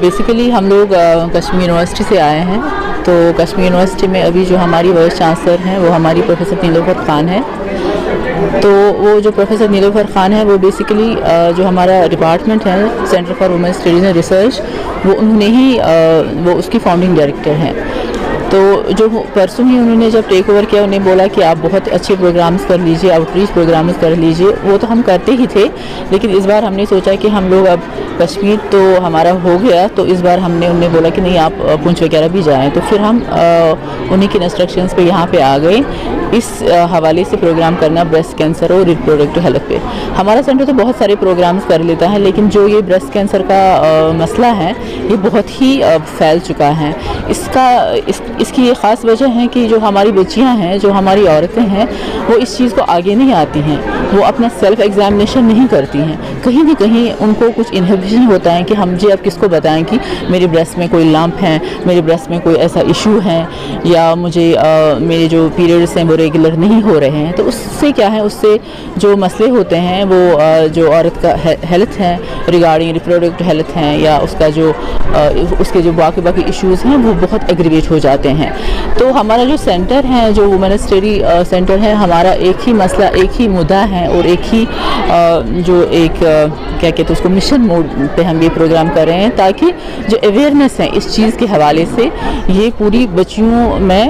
Basically ہم لوگ Kashmir university سے آئے ہیں. تو کشمیر یونیورسٹی میں ابھی جو ہماری وائس چانسلر ہیں وہ ہماری پروفیسر نیلوفر خان ہے. تو وہ جو پروفیسر نیلوفر خان ہے وہ بیسیکلی جو ہمارا ڈپارٹمنٹ ہے centre for women studies and research وہ انہوں نے ہی وہ اس کی فاؤنڈنگ ڈائریکٹر ہیں. تو جو پرسوں ہی انہوں نے جب ٹیک اوور کیا انہیں بولا کہ آپ بہت اچھے پروگرامز کر لیجئے, آؤٹ ریچ پروگرامز کر لیجئے. وہ تو ہم کرتے ہی تھے, لیکن اس بار ہم نے سوچا کہ ہم لوگ اب کشمیر تو ہمارا ہو گیا, تو اس بار ہم نے انہیں بولا کہ نہیں آپ پونچھ وغیرہ بھی جائیں. تو پھر ہم انہیں کی انسٹرکشنز پہ یہاں پہ آ گئے اس حوالے سے پروگرام کرنا بریسٹ کینسر اور ریپروڈکٹیو ہیلتھ پہ. ہمارا سینٹر تو بہت سارے پروگرامز کر لیتا ہے, لیکن جو یہ بریسٹ کینسر کا مسئلہ ہے یہ بہت ہی پھیل چکا ہے. اس کی یہ خاص وجہ ہے کہ جو ہماری بچیاں ہیں, جو ہماری عورتیں ہیں, وہ اس چیز کو آگے نہیں آتی ہیں, وہ اپنا سیلف ایگزامینیشن نہیں کرتی ہیں. کہیں نہ کہیں ان کو کچھ انہیبیشن ہوتا ہے کہ ہم جی اب کس کو بتائیں کہ میرے بریسٹ میں کوئی لمپ ہے, میرے بریسٹ میں کوئی ایسا ایشو ہے, یا مجھے میرے جو پیریڈس ہیں وہ ریگولر نہیں ہو رہے ہیں. تو اس سے کیا ہے, اس سے جو مسئلے ہوتے ہیں وہ جو عورت کا ہیلتھ ہے ریگارڈنگ ریپروڈکٹیو ہیلتھ ہیں, یا اس کا جو اس کے جو باقی ایشوز ہیں وہ بہت ایگریویٹ ہو جاتے ہیں. تو ہمارا جو سینٹر ہے, جو وومن اسٹڈی سینٹر ہے, ہمارا ایک ہی مسئلہ, ایک ہی مدعا ہے, اور ایک ہی جو ایک کیا کہتے ہیں اس کو مشن موڈ پہ ہم یہ پروگرام کر رہے ہیں, تاکہ جو اویئرنیس ہے اس چیز کے حوالے سے یہ پوری بچیوں میں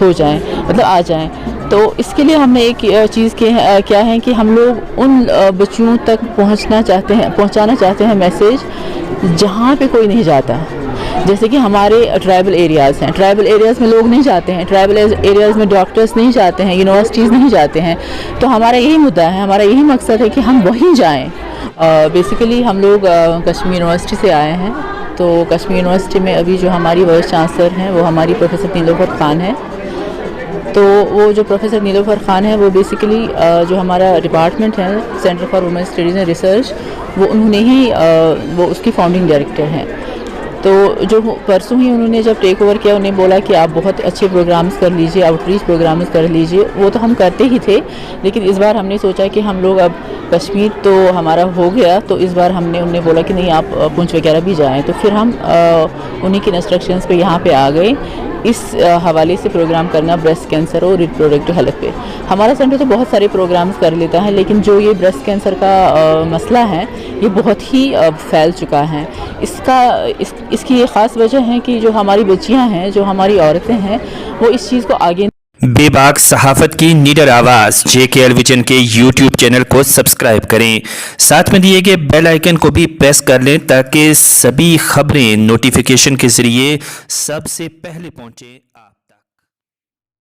ہو جائیں, مطلب آ جائیں. تو اس کے لیے ہم نے ایک چیز کیا ہے کہ ہم لوگ ان بچیوں تک پہنچانا چاہتے ہیں میسیج جہاں پہ کوئی نہیں جاتا. جیسے کہ ہمارے ٹرائبل ایریاز ہیں, ٹرائبل ایریاز میں لوگ نہیں جاتے ہیں, ٹرائبل ایریاز میں ڈاکٹرز نہیں جاتے ہیں, یونیورسٹیز نہیں جاتے ہیں. تو ہمارا یہی مدعا ہے, ہمارا یہی مقصد ہے کہ ہم وہیں جائیں. بیسیکلی ہم لوگ کشمیر یونیورسٹی سے آئے ہیں. تو کشمیر یونیورسٹی میں ابھی جو ہماری وائس چانسلر ہیں وہ ہماری پروفیسر نیلوفر خان ہے. تو وہ جو پروفیسر نیلوفر خان ہے وہ بیسیکلی جو ہمارا ڈپارٹمنٹ ہے centre for women studies and research وہ انہوں نے ہی وہ اس کی فاؤنڈنگ ڈائریکٹر ہیں. تو جو پرسوں ہی انہوں نے جب ٹیک اوور کیا انہیں بولا کہ آپ بہت اچھے پروگرامز کر لیجئے, آؤٹ ریچ پروگرامز کر لیجئے. وہ تو ہم کرتے ہی تھے, لیکن اس بار ہم نے سوچا کہ ہم لوگ اب کشمیر تو ہمارا ہو گیا, تو اس بار ہم نے انہیں بولا کہ نہیں آپ پونچھ وغیرہ بھی جائیں. تو پھر ہم انہیں کی انسٹرکشنز پہ یہاں پہ آ گئے اس حوالے سے پروگرام کرنا بریسٹ کینسر اور ریپروڈکٹیو ہیلتھ پہ. ہمارا سینٹر تو بہت سارے پروگرامز کر لیتا ہے, لیکن جو یہ بریسٹ کینسر کا مسئلہ ہے یہ بہت ہی پھیل چکا ہے. اس کی یہ خاص وجہ ہے کہ جو ہماری بچیاں ہیں, جو ہماری عورتیں ہیں, وہ اس چیز کو آگے. بے باک صحافت کی نیڈر آواز JKL ویژن کے YouTube چینل کو سبسکرائب کریں, ساتھ میں دیے گئے بیل آئیکن کو بھی پریس کر لیں تاکہ سبھی خبریں نوٹیفیکیشن کے ذریعے سب سے پہلے پہنچیں آپ